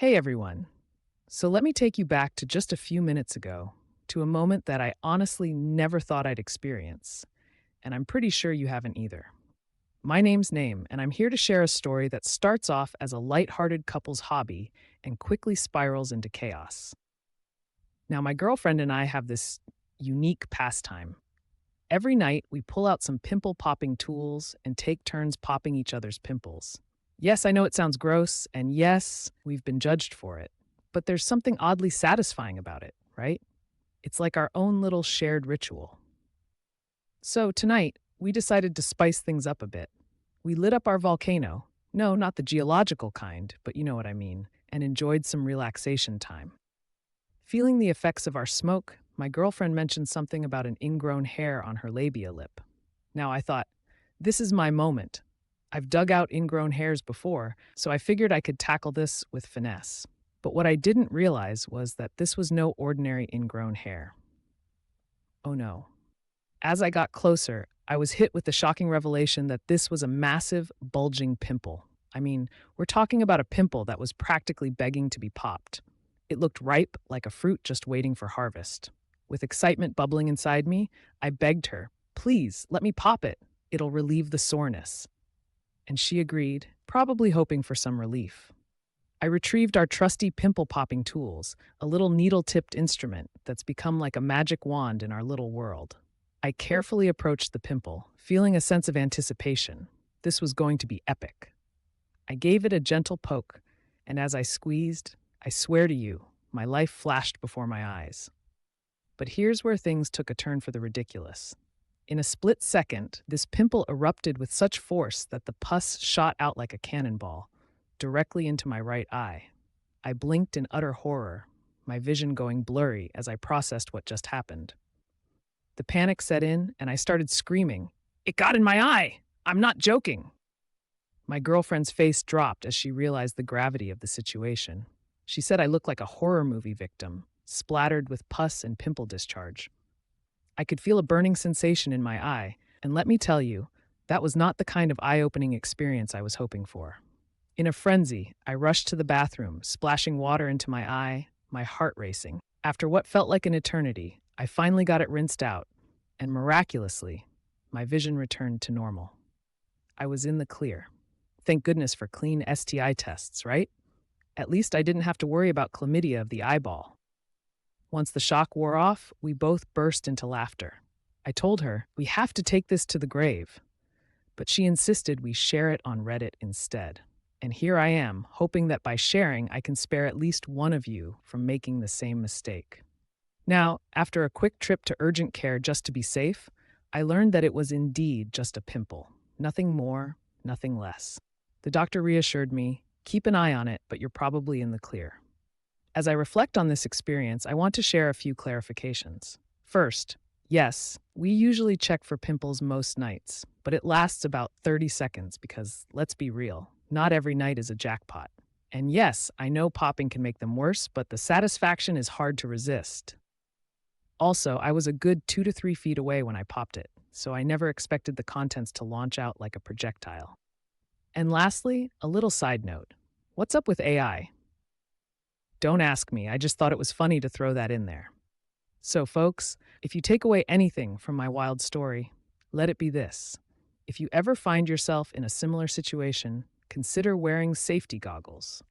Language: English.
Hey everyone. So let me take you back to just a few minutes ago, to a moment that I honestly never thought I'd experience, and I'm pretty sure you haven't either. My name's Name, and I'm here to share a story that starts off as a lighthearted couple's hobby and quickly spirals into chaos. Now, my girlfriend and I have this unique pastime. Every night, we pull out some pimple popping tools and take turns popping each other's pimples. Yes, I know it sounds gross, and yes, we've been judged for it, but there's something oddly satisfying about it, right? It's like our own little shared ritual. So tonight, we decided to spice things up a bit. We lit up our volcano. No, not the geological kind, but you know what I mean, and enjoyed some relaxation time. Feeling the effects of our smoke, my girlfriend mentioned something about an ingrown hair on her labia lip. Now I thought, this is my moment. I've dug out ingrown hairs before, so I figured I could tackle this with finesse. But what I didn't realize was that this was no ordinary ingrown hair. Oh no. As I got closer, I was hit with the shocking revelation that this was a massive, bulging pimple. I mean, we're talking about a pimple that was practically begging to be popped. It looked ripe, like a fruit just waiting for harvest. With excitement bubbling inside me, I begged her, please, let me pop it. It'll relieve the soreness. And she agreed, probably hoping for some relief. I retrieved our trusty pimple popping tools, a little needle tipped instrument that's become like a magic wand in our little world. I carefully approached the pimple, feeling a sense of anticipation. This was going to be epic. I gave it a gentle poke, and as I squeezed, I swear to you, my life flashed before my eyes. But here's where things took a turn for the ridiculous. In a split second, this pimple erupted with such force that the pus shot out like a cannonball, directly into my right eye. I blinked in utter horror, my vision going blurry as I processed what just happened. The panic set in, and I started screaming, "It got in my eye! I'm not joking!" My girlfriend's face dropped as she realized the gravity of the situation. She said I looked like a horror movie victim, splattered with pus and pimple discharge. I could feel a burning sensation in my eye, and let me tell you, that was not the kind of eye-opening experience I was hoping for. In a frenzy, I rushed to the bathroom, splashing water into my eye, my heart racing. After what felt like an eternity, I finally got it rinsed out, and miraculously, my vision returned to normal. I was in the clear. Thank goodness for clean STI tests, right? At least I didn't have to worry about chlamydia of the eyeball. Once the shock wore off, we both burst into laughter. I told her, we have to take this to the grave. But she insisted we share it on Reddit instead. And here I am, hoping that by sharing, I can spare at least one of you from making the same mistake. Now, after a quick trip to urgent care just to be safe, I learned that it was indeed just a pimple. Nothing more, nothing less. The doctor reassured me, keep an eye on it, but you're probably in the clear. As I reflect on this experience, I want to share a few clarifications. First, yes, we usually check for pimples most nights, but it lasts about 30 seconds because, let's be real, not every night is a jackpot. And yes, I know popping can make them worse, but the satisfaction is hard to resist. Also, I was a good 2 to 3 feet away when I popped it, so I never expected the contents to launch out like a projectile. And lastly, a little side note. What's up with AI? Don't ask me, I just thought it was funny to throw that in there. So, folks, if you take away anything from my wild story, let it be this. If you ever find yourself in a similar situation, consider wearing safety goggles.